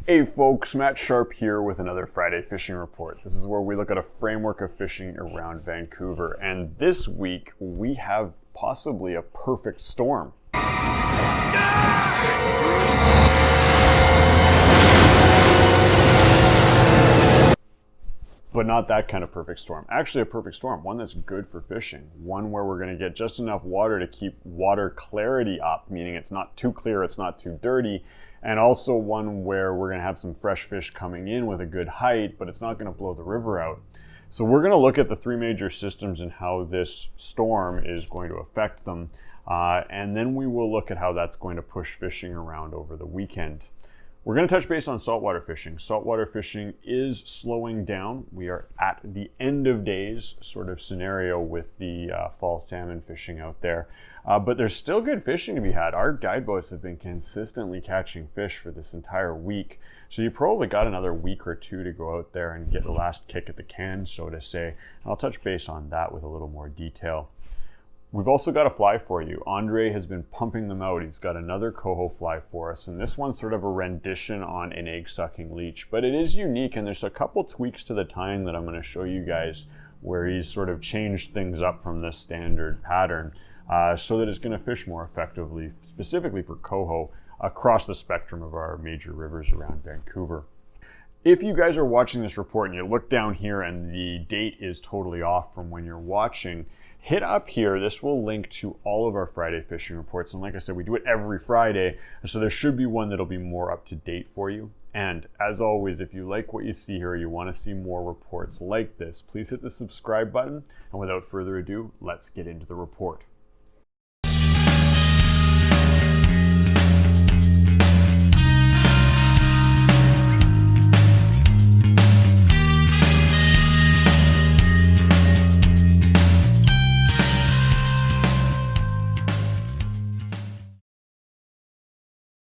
Hey folks, Matt Sharp here with another Friday Fishing Report. This is where we look at a framework of fishing around Vancouver. And this week we have possibly a perfect storm. But not that kind of perfect storm. Actually a perfect storm, one that's good for fishing. One where we're gonna get just enough water to keep water clarity up, meaning it's not too clear, it's not too dirty. And also one where we're gonna have some fresh fish coming in with a good height, but it's not gonna blow the river out. So we're gonna look at the three major systems and how this storm is going to affect them. And then we will look at how that's going to push fishing around over the weekend. We're going to touch base on saltwater fishing. Saltwater fishing is slowing down. We are at the end of days sort of scenario with the fall salmon fishing out there. But there's still good fishing to be had. Our guide boats have been consistently catching fish for this entire week. So you probably got another week or two to go out there and get the last kick at the can, so to say. I'll touch base on that with a little more detail. We've also got a fly for you. Andre has been pumping them out. He's got another coho fly for us, and this one's sort of a rendition on an egg-sucking leech, but it is unique, and there's a couple tweaks to the tying that I'm going to show you guys where he's sort of changed things up from the standard pattern so that it's going to fish more effectively, specifically for coho, across the spectrum of our major rivers around Vancouver. If you guys are watching this report and you look down here and the date is totally off from when you're watching, hit up here. This will link to all of our Friday fishing reports. And like I said, we do it every Friday. So there should be one that'll be more up to date for you. And as always, if you like what you see here, you want to see more reports like this, please hit the subscribe button. And without further ado, let's get into the report.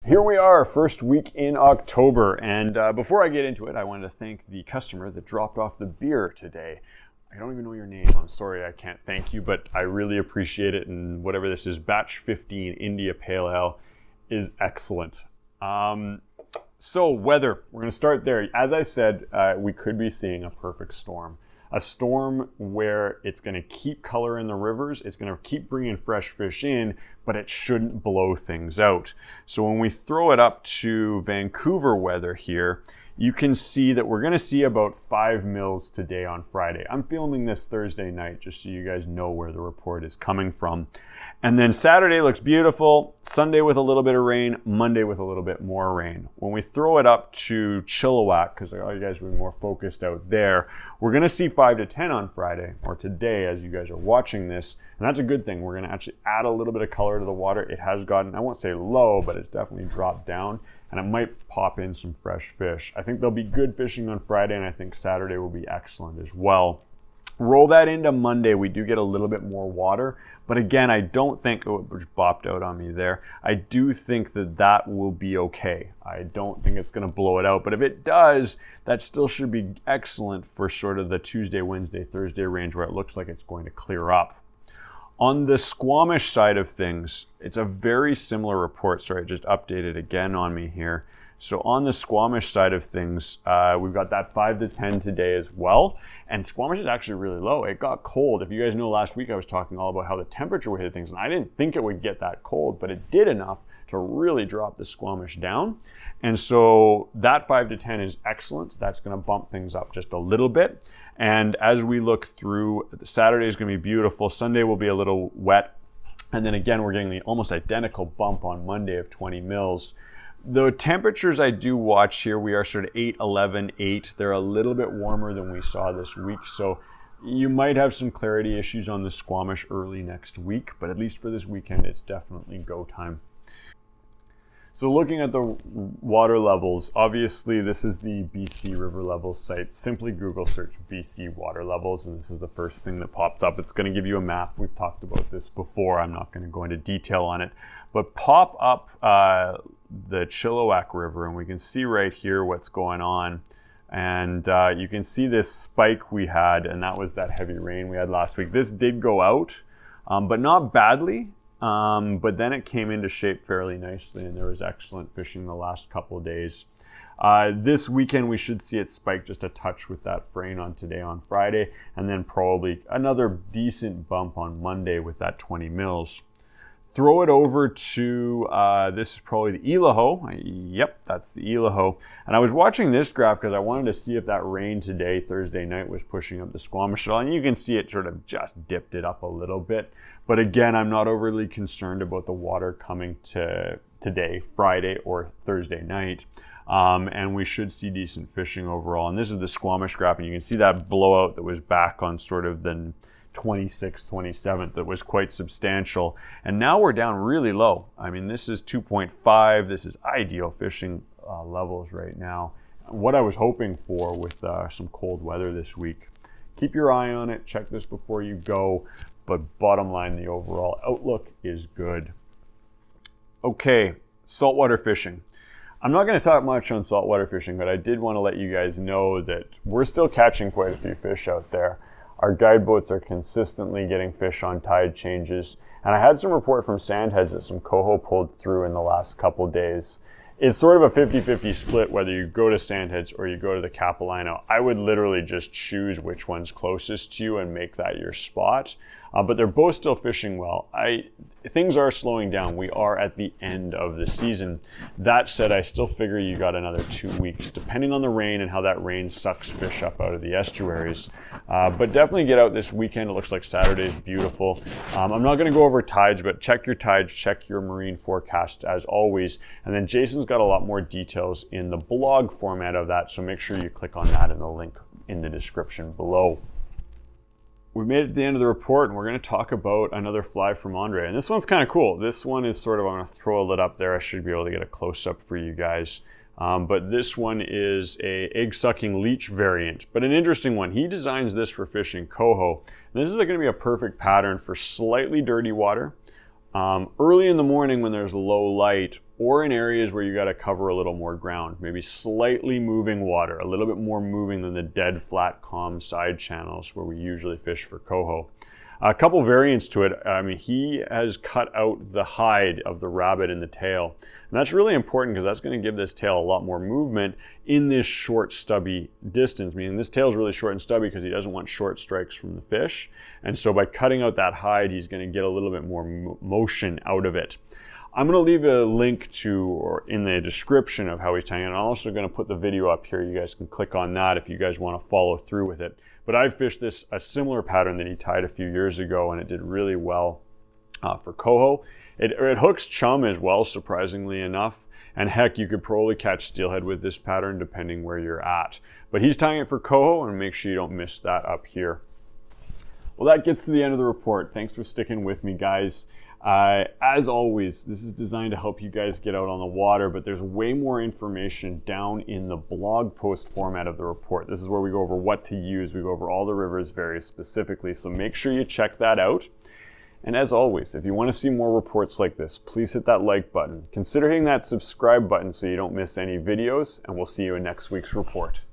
Here we are, first week in October, and before I get into it, I wanted to thank the customer that dropped off the beer today. I don't even know your name, I'm sorry I can't thank you, but I really appreciate it, and whatever this is, Batch 15 India Pale Ale is excellent. So weather, we're going to start there. As I said, we could be seeing a perfect storm. A storm where it's going to keep color in the rivers, it's going to keep bringing fresh fish in, but it shouldn't blow things out. So when we throw it up to Vancouver weather here, you can see that we're going to see about 5 mils today on Friday. I'm filming this Thursday night just so you guys know where the report is coming from. And then Saturday looks beautiful, Sunday with a little bit of rain, Monday with a little bit more rain. When we throw it up to Chilliwack, because all you guys will be more focused out there, we're going to see 5 to 10 on Friday, or today as you guys are watching this. And that's a good thing. We're going to actually add a little bit of color to the water. It has gotten, I won't say low, but it's definitely dropped down. And it might pop in some fresh fish. I think there'll be good fishing on Friday, and I think Saturday will be excellent as well. Roll that into Monday, we do get a little bit more water, but again, I don't think, oh, it just bopped out on me there. I do think that that will be okay. I don't think it's going to blow it out, but if it does, that still should be excellent for sort of the Tuesday, Wednesday, Thursday range where it looks like it's going to clear up. On the Squamish side of things, it's a very similar report. Sorry, I just updated again on me here. So on the Squamish side of things, we've got that 5 to 10 today as well. And Squamish is actually really low. It got cold. If you guys know, last week I was talking all about how the temperature would hit things, and I didn't think it would get that cold, but it did enough to really drop the Squamish down. And so that 5 to 10 is excellent. That's going to bump things up just a little bit. And as we look through, Saturday is going to be beautiful. Sunday will be a little wet. And then again, we're getting the almost identical bump on Monday of 20 mils. The temperatures I do watch here, we are sort of 8, 11, 8. They're a little bit warmer than we saw this week. So you might have some clarity issues on the Squamish early next week, but at least for this weekend, it's definitely go time. So looking at the water levels, obviously this is the BC River Levels site. Simply Google search BC water levels, and this is the first thing that pops up. It's going to give you a map. We've talked about this before. I'm not going to go into detail on it, but pop up the Chilliwack River, and we can see right here what's going on. And you can see this spike we had, and that was that heavy rain we had last week. This did go out, but not badly. but then it came into shape fairly nicely, and there was excellent fishing the last couple of days. This weekend we should see it spike just a touch with that fraying on today on Friday, and then probably another decent bump on Monday with that 20 mils. Throw it over to, this is probably the Elaho. Yep, that's the Elaho. And I was watching this graph because I wanted to see if that rain today, Thursday night, was pushing up the Squamish River. And you can see it sort of just dipped it up a little bit. But again, I'm not overly concerned about the water coming to today, Friday or Thursday night. And we should see decent fishing overall. And this is the Squamish graph, and you can see that blowout that was back on sort of the 26th, 27th that was quite substantial. And now we're down really low. I mean, this is 2.5. This is ideal fishing levels right now. What I was hoping for with some cold weather this week. Keep your eye on it. Check this before you go. But bottom line, the overall outlook is good. Okay, saltwater fishing. I'm not going to talk much on saltwater fishing, but I did want to let you guys know that we're still catching quite a few fish out there. Our guide boats are consistently getting fish on tide changes. And I had some report from Sandheads that some coho pulled through in the last couple days. It's sort of a 50-50 split whether you go to Sandheads or you go to the Capilano. I would literally just choose which one's closest to you and make that your spot. But they're both still fishing well. Things are slowing down. We are at the end of the season. That said, I still figure you got another 2 weeks, depending on the rain and how that rain sucks fish up out of the estuaries. But definitely get out this weekend. It looks like Saturday is beautiful. I'm not going to go over tides, but check your tides, check your marine forecast as always. And then Jason's got a lot more details in the blog format of that, so make sure you click on that in the link in the description below. We made it to the end of the report, and we're going to talk about another fly from Andre. And this one's kind of cool. This one is sort of, I'm going to throw a lid up there. I should be able to get a close-up for you guys. But this one is a egg-sucking leech variant, but an interesting one. He designs this for fishing coho. And this is going to be a perfect pattern for slightly dirty water, early in the morning when there's low light, or in areas where you got to cover a little more ground, maybe slightly moving water, a little bit more moving than the dead, flat, calm side channels where we usually fish for coho. A couple variants to it. I mean, he has cut out the hide of the rabbit in the tail. And that's really important because that's going to give this tail a lot more movement in this short, stubby distance. Meaning this tail is really short and stubby because he doesn't want short strikes from the fish. And so by cutting out that hide, he's going to get a little bit more motion out of it. I'm going to leave a link to, or in the description of how he's tying it. I'm also going to put the video up here. You guys can click on that if you guys want to follow through with it. But I fished a similar pattern that he tied a few years ago, and it did really well for coho. It hooks chum as well, surprisingly enough. And heck, you could probably catch steelhead with this pattern depending where you're at. But he's tying it for coho, and make sure you don't miss that up here. Well, that gets to the end of the report. Thanks for sticking with me, guys. As always, this is designed to help you guys get out on the water, but there's way more information down in the blog post format of the report. This is where we go over what to use. We go over all the rivers very specifically, so make sure you check that out. And as always, if you want to see more reports like this, please hit that like button. Consider hitting that subscribe button so you don't miss any videos, and we'll see you in next week's report.